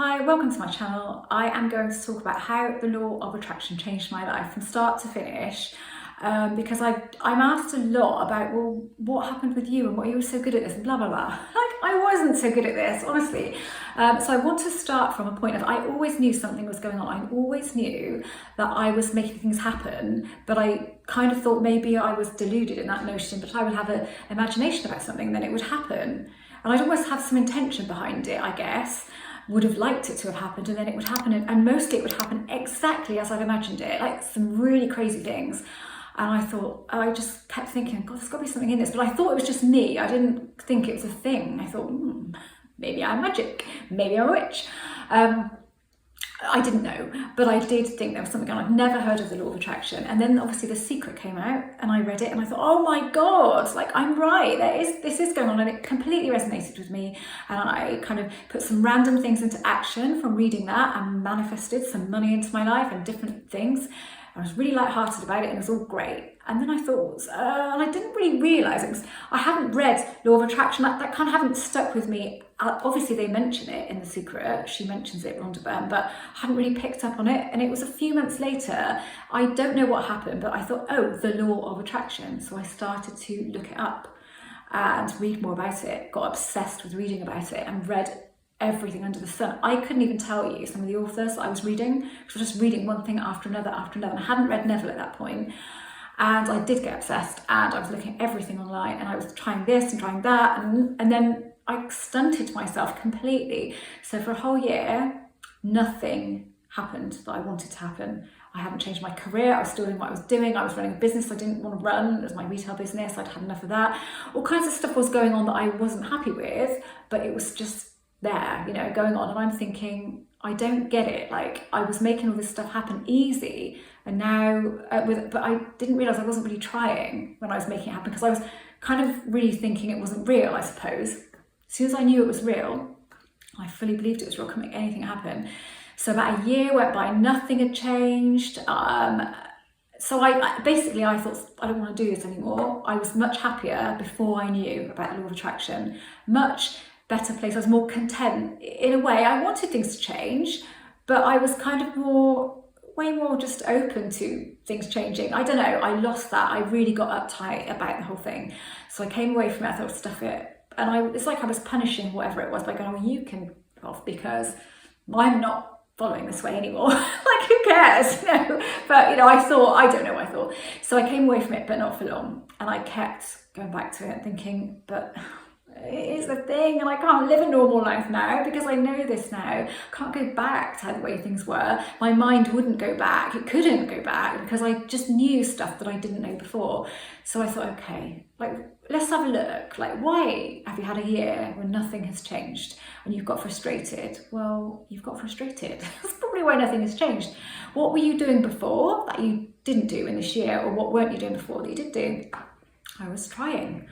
Hi, welcome to my channel. I am going to talk about how the law of attraction changed my life from start to finish, because I'm asked a lot about, well, what happened with you and what you were so good at this and blah, blah, blah. Like, I wasn't so good at this, honestly. So I want to start from a point of, I always knew something was going on. I always knew that I was making things happen, but I kind of thought maybe I was deluded in that notion, but I would have an imagination about something and then it would happen. And I'd almost have some intention behind it, I guess. Would have liked it to have happened, and then it would happen, and mostly it would happen exactly as I've imagined it, like some really crazy things. And I thought, I just kept thinking, God, there's got to be something in this. But I thought it was just me. I didn't think it was a thing. I thought, maybe I'm magic, maybe I'm a witch. I didn't know, but I did think there was something going on. I'd never heard of the law of attraction. And then obviously The Secret came out and I read it and I thought, oh my God, like I'm right, this is going on, and it completely resonated with me. And I kind of put some random things into action from reading that and manifested some money into my life and different things. I was really lighthearted about it and it was all great. And then I thought, and I didn't really realise I hadn't read Law of Attraction, that kind of hadn't stuck with me. Obviously they mention it in The Secret, she mentions it, Rhonda Byrne, but I hadn't really picked up on it. And it was a few months later, I don't know what happened, but I thought, oh, the Law of Attraction. So I started to look it up and read more about it, got obsessed with reading about it and read everything under the sun. I couldn't even tell you some of the authors that I was reading, because I was just reading one thing after another after another. And I hadn't read Neville at that point. And I did get obsessed and I was looking at everything online and I was trying this and trying that. And then I stunted myself completely. So for a whole year, nothing happened that I wanted to happen. I hadn't changed my career. I was still doing what I was doing. I was running a business I didn't want to run. It was my retail business. I'd had enough of that. All kinds of stuff was going on that I wasn't happy with, but it was just there, you know, going on. And I'm thinking, I don't get it. Like, I was making all this stuff happen easy, and now but I didn't realize I wasn't really trying when I was making it happen, because I was kind of really thinking it wasn't real, I suppose. As soon as I knew it was real, I fully believed it was real, couldn't make anything happen. So about a year went by, nothing had changed. So I basically thought, I don't want to do this anymore. I was much happier before I knew about the law of attraction, much better place. I was more content in a way. I wanted things to change, but I was kind of way more just open to things changing. I don't know, I lost that. I really got uptight about the whole thing. So I came away from it, I thought, stuff it. And it's like I was punishing whatever it was by going, well, you can off, because I'm not following this way anymore. Like, who cares? No. But, you know, I don't know what I thought. So I came away from it, but not for long. And I kept going back to it thinking, but it is the thing, and I can't live a normal life now because I know this now. I can't go back to the way things were. My mind wouldn't go back. It couldn't go back because I just knew stuff that I didn't know before. So I thought, okay, like, let's have a look. Like, why have you had a year when nothing has changed and you've got frustrated? Well, you've got frustrated. That's probably why nothing has changed. What were you doing before that you didn't do in this year, or what weren't you doing before that you did do? I was trying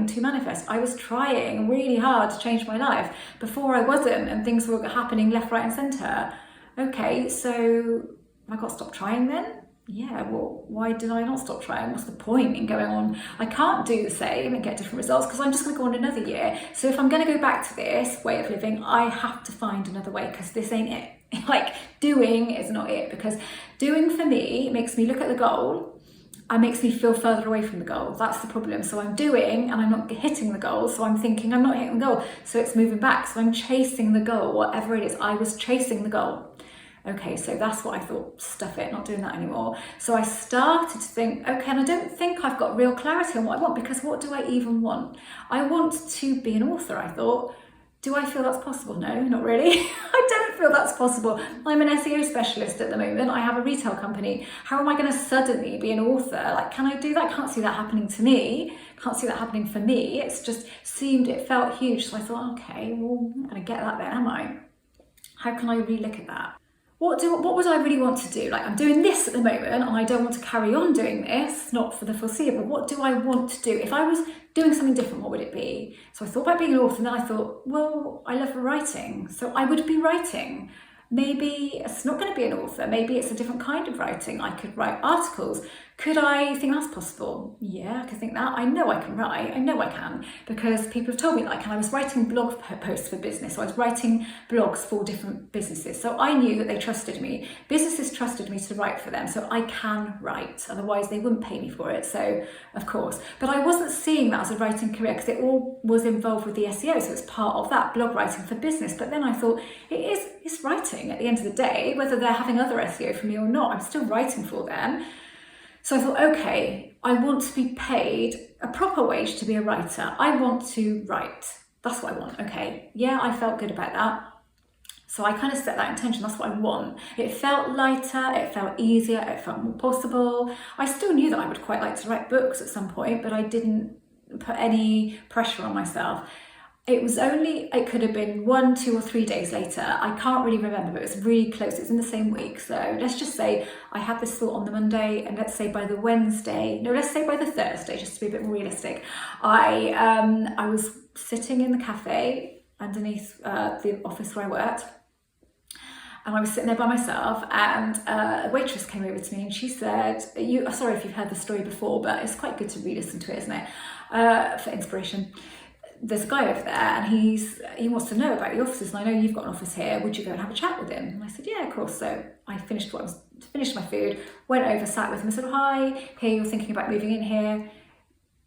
to manifest. I was trying really hard to change my life. Before I wasn't, and things were happening left, right and centre. Okay, so I got to stop trying then? Yeah, well, why did I not stop trying? What's the point in going on? I can't do the same and get different results because I'm just going to go on another year. So if I'm going to go back to this way of living, I have to find another way, because this ain't it. Like, doing is not it, because doing for me makes me look at the goal and makes me feel further away from the goal. That's the problem. So I'm doing and I'm not hitting the goal. So I'm thinking I'm not hitting the goal. So it's moving back. So I'm chasing the goal, whatever it is. I was chasing the goal. Okay, so that's what I thought, stuff it, not doing that anymore. So I started to think, okay, and I don't think I've got real clarity on what I want, because what do I even want? I want to be an author, I thought. Do I feel that's possible? No, not really. I don't feel that's possible. I'm an SEO specialist at the moment. I have a retail company. How am I going to suddenly be an author? Like, can I do that? I can't see that happening to me. Can't see that happening for me. It's just it felt huge. So I thought, okay, well, I'm not going to get that then, am I? How can I relook at that? What would I really want to do? Like, I'm doing this at the moment and I don't want to carry on doing this, not for the foreseeable. What do I want to do? If I was doing something different, what would it be? So I thought about being an author, and then I thought, well, I love writing, so I would be writing. Maybe it's not going to be an author, maybe it's a different kind of writing. I could write articles, Could I think that's possible? Yeah, I could think that. I know I can write. I know I can, because people have told me that I can. I was writing blog posts for business, so I was writing blogs for different businesses. So I knew that they trusted me. Businesses trusted me to write for them, so I can write. Otherwise, they wouldn't pay me for it. So, of course. But I wasn't seeing that as a writing career, because it all was involved with the SEO, so it's part of that, blog writing for business. But then I thought, it's writing at the end of the day, whether they're having other SEO for me or not, I'm still writing for them. So I thought, okay, I want to be paid a proper wage to be a writer. I want to write. That's what I want. Okay, yeah, I felt good about that. So I kind of set that intention. That's what I want. It felt lighter, it felt easier, it felt more possible. I still knew that I would quite like to write books at some point, but I didn't put any pressure on myself. It could have been 1, 2 or 3 days later. I can't really remember, but it was really close. It's in the same week. So let's just say I had this thought on the Monday, and let's say by the Thursday, just to be a bit more realistic. I was sitting in the cafe underneath the office where I worked, and I was sitting there by myself, and a waitress came over to me, and she said, sorry if you've heard the story before, but it's quite good to re-listen to it, isn't it? For inspiration. There's a guy over there, and he wants to know about your offices, and I know you've got an office here. Would you go and have a chat with him? And I said, yeah, of course. So I finished my food, went over, sat with him, and said, hi, here, you're thinking about moving in here.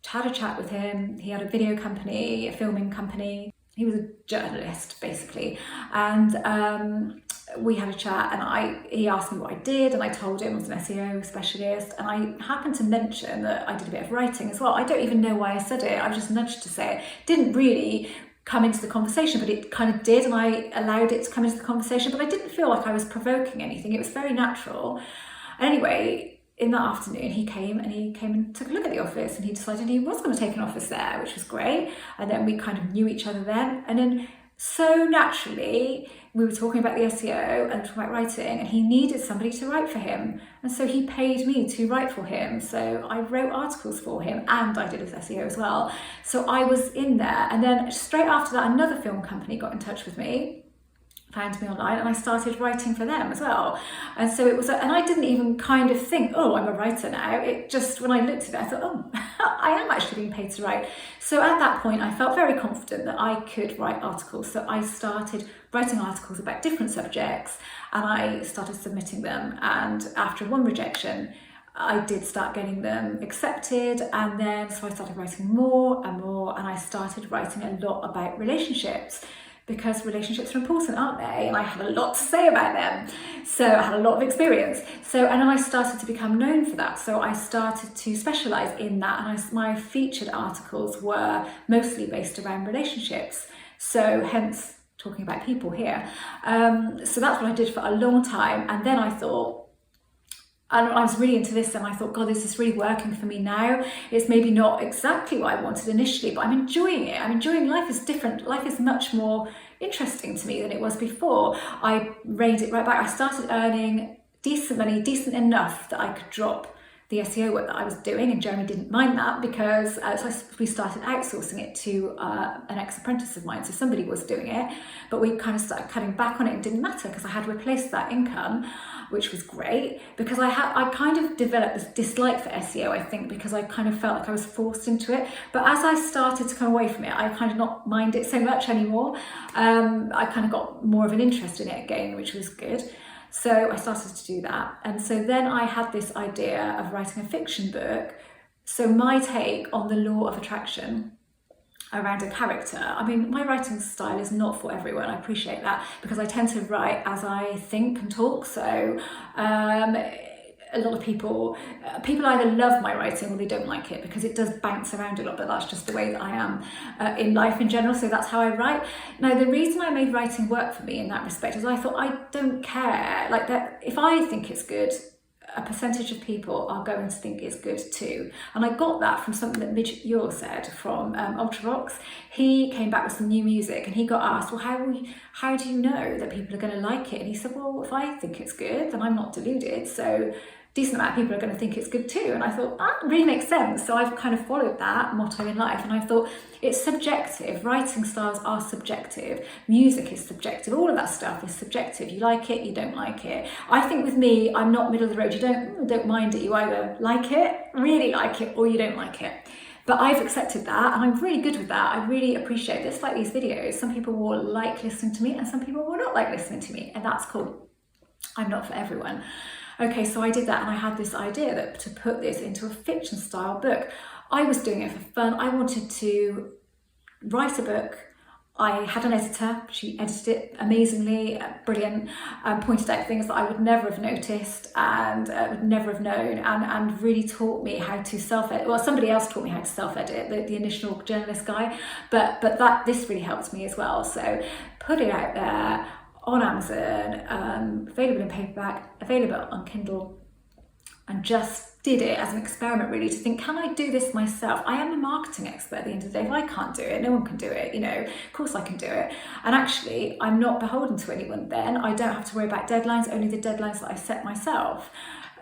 Had a chat with him. He had a video company, a filming company. He was a journalist, basically, and we had a chat, and he asked me what I did, and I told him I was an SEO specialist, and I happened to mention that I did a bit of writing as well. I don't even know why I said it. I was just nudged to say it. Didn't really come into the conversation, but it kind of did, and I allowed it to come into the conversation, but I didn't feel like I was provoking anything. It was very natural. Anyway, in that afternoon, he came and took a look at the office, and he decided he was going to take an office there, which was great. And then we kind of knew each other then, and then so naturally, we were talking about the SEO and talking about writing, and he needed somebody to write for him. And so he paid me to write for him. So I wrote articles for him, and I did his SEO as well. So I was in there. And then straight after that, another film company got in touch with me, found me online, and I started writing for them as well. And so it was, and I didn't even kind of think, oh, I'm a writer now. It just, when I looked at it, I thought, oh, I am actually being paid to write. So at that point, I felt very confident that I could write articles. So I started writing articles about different subjects, and I started submitting them. And after one rejection, I did start getting them accepted, and then so I started writing more and more, and I started writing a lot about relationships, because relationships are important, aren't they? And I had a lot to say about them. So I had a lot of experience. So, and then I started to become known for that. So I started to specialise in that, and my featured articles were mostly based around relationships. So hence talking about people here. So that's what I did for a long time. And then I thought, and I was really into this, and I thought, God, this is really working for me now. It's maybe not exactly what I wanted initially, but I'm enjoying it. I'm enjoying life. Is different. Life is much more interesting to me than it was before. I reined it right back. I started earning decent money, decent enough that I could drop the SEO work that I was doing, and Jeremy didn't mind that, because we started outsourcing it to an ex-apprentice of mine. So somebody was doing it, but we kind of started cutting back on it. It didn't matter, because I had replaced that income, which was great, because I kind of developed this dislike for SEO, I think, because I kind of felt like I was forced into it. But as I started to come away from it, I kind of not mind it so much anymore. I kind of got more of an interest in it again, which was good. So I started to do that. And so then I had this idea of writing a fiction book. So my take on the law of attraction around a character. I mean, my writing style is not for everyone. I appreciate that, because I tend to write as I think and talk. So a lot of people either love my writing or they don't like it, because it does bounce around a lot, but that's just the way that I am in life in general. So that's how I write. Now, the reason I made writing work for me in that respect is I thought, I don't care, like that. If I think it's good, a percentage of people are going to think it's good too. And I got that from something that Midge Ure said from Ultravox. He came back with some new music, and he got asked, well, how do you know that people are going to like it? And he said, well, if I think it's good, then I'm not deluded. So decent amount of people are going to think it's good too. And I thought, that really makes sense. So I've kind of followed that motto in life. And I thought, it's subjective. Writing styles are subjective. Music is subjective. All of that stuff is subjective. You like it, you don't like it. I think with me, I'm not middle of the road. You don't mind it. You either like it, really like it, or you don't like it. But I've accepted that, and I'm really good with that. I really appreciate this. Like these videos, some people will like listening to me and some people will not like listening to me, and that's cool. I'm not for everyone. Okay, so I did that, and I had this idea that to put this into a fiction style book. I was doing it for fun. I wanted to write a book. I had an editor, she edited it amazingly, brilliant, pointed out things that I would never have noticed and would never have known, and really taught me how to self-edit. Well, somebody else taught me how to self-edit, the initial journalist guy, but this really helped me as well. So put it out there on Amazon, available in paperback, available on Kindle, and just did it as an experiment really to think, can I do this myself? I am a marketing expert at the end of the day. If I can't do it, no one can do it, of course I can do it. And actually, I'm not beholden to anyone then. I don't have to worry about deadlines, only the deadlines that I set myself.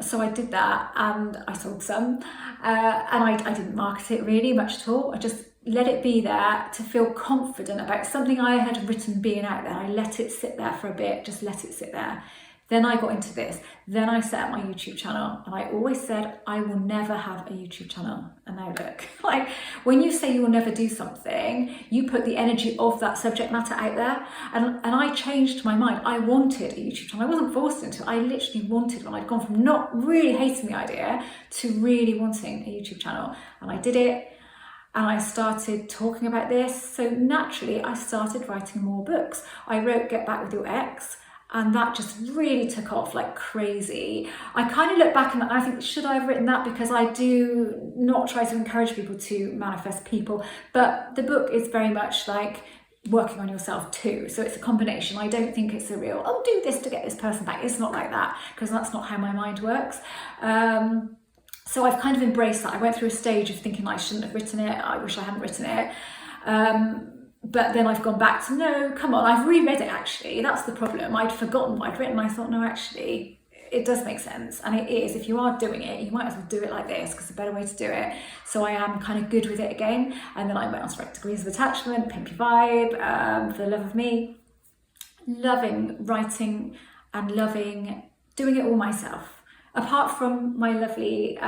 So I did that, and I sold some, and I didn't market it really much at all. I just let it be there to feel confident about something I had written being out there. I let it sit there for a bit, just let it sit there. Then I got into this. Then I set up my YouTube channel, and I always said I will never have a YouTube channel. And now look, like when you say you will never do something, you put the energy of that subject matter out there. And I changed my mind. I wanted a YouTube channel. I wasn't forced into it. I literally wanted one. I'd gone from not really hating the idea to really wanting a YouTube channel. And I did it. And I started talking about this. So naturally, I started writing more books. I wrote Get Back With Your Ex. And that just really took off like crazy. I kind of look back and I think, should I have written that? Because I do not try to encourage people to manifest people, but the book is very much like working on yourself too. So it's a combination. I don't think it's a real, oh, do this to get this person back. It's not like that, because that's not how my mind works. So I've kind of embraced that. I went through a stage of thinking I shouldn't have written it. I wish I hadn't written it. But then I've gone back to, no, come on, I've reread it actually. That's the problem. I'd forgotten what I'd written. I thought, no, actually, it does make sense. And it is. If you are doing it, you might as well do it like this, because it's a better way to do it. So I am kind of good with it again. And then I went on to write Degrees of Attachment, Pimp Your Vibe, For the Love of Me. Loving writing and loving doing it all myself. Apart from my lovely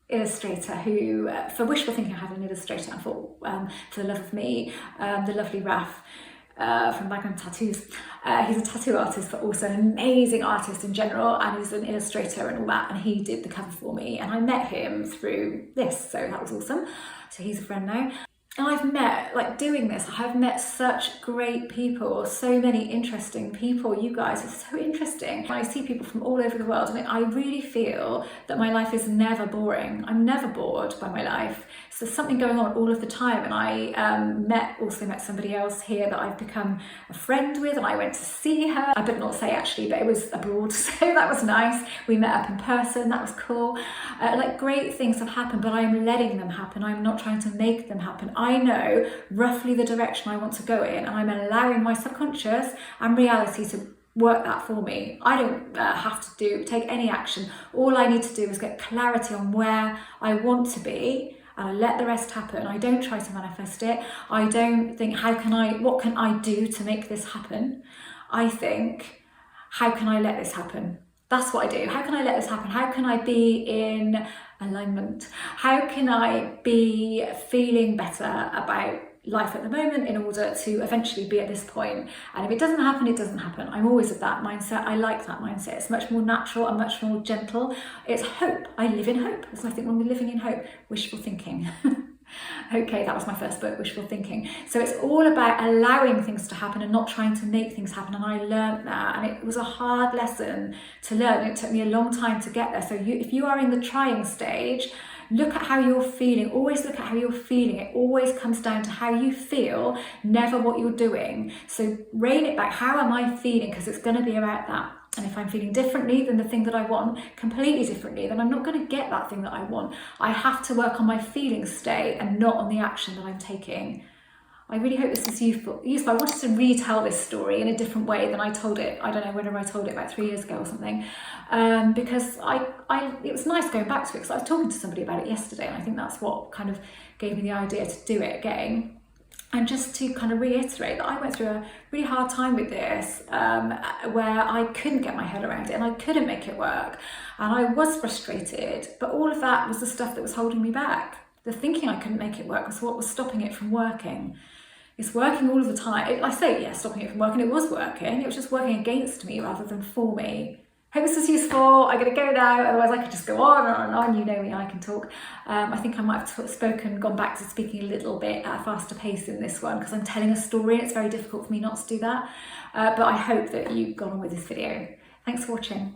illustrator who, for wishful thinking, I had an illustrator, I thought, For the Love of Me, the lovely Raf from Magnum Tattoos. He's a tattoo artist, but also an amazing artist in general, and he's an illustrator and all that, and he did the cover for me, and I met him through this, so that was awesome. So he's a friend now. And I've met, like doing this, I've met such great people, so many interesting people. You guys are so interesting. I see people from all over the world, and I really feel that my life is never boring. I'm never bored by my life. So there's something going on all of the time. And I also met somebody else here that I've become a friend with, and I went to see her. I better not say actually, but it was abroad, so that was nice. We met up in person, that was cool. Like great things have happened, but I'm letting them happen. I'm not trying to make them happen. I know roughly the direction I want to go in, and I'm allowing my subconscious and reality to work that for me. I don't have to take any action. All I need to do is get clarity on where I want to be, and I let the rest happen. I don't try to manifest it. I don't think, what can I do to make this happen? I think, how can I let this happen? That's what I do. How can I let this happen? How can I be in alignment? How can I be feeling better about life at the moment in order to eventually be at this point? And if it doesn't happen, it doesn't happen. I'm always of that mindset. I like that mindset. It's much more natural and much more gentle. It's hope. I live in hope. So I think when we're living in hope, wishful thinking. Okay, that was my first book, Wishful Thinking. So it's all about allowing things to happen and not trying to make things happen. And I learned that, and it was a hard lesson to learn. It took me a long time to get there. So if you are in the trying stage, look at how you're feeling. Always look at how you're feeling. It always comes down to how you feel, never what you're doing. So rein it back. How am I feeling? Because it's going to be about that. And if I'm feeling differently than the thing that I want, completely differently, then I'm not going to get that thing that I want. I have to work on my feeling state and not on the action that I'm taking. I really hope this is useful. I wanted to retell this story in a different way than I told it. I don't know whether I told it about 3 years ago or something, because it was nice going back to it, because I was talking to somebody about it yesterday, and I think that's what kind of gave me the idea to do it again. And just to kind of reiterate that I went through a really hard time with this, where I couldn't get my head around it and I couldn't make it work, and I was frustrated, but all of that was the stuff that was holding me back. The thinking I couldn't make it work was what was stopping it from working. It's working all of the time. I say, yeah, stopping it from working. It was working. It was just working against me rather than for me. Hope this is useful. I'm going to go now, otherwise I could just go on and on and on. You know me, I can talk. I think I might have gone back to speaking a little bit at a faster pace in this one, because I'm telling a story and it's very difficult for me not to do that. But I hope that you got on with this video. Thanks for watching.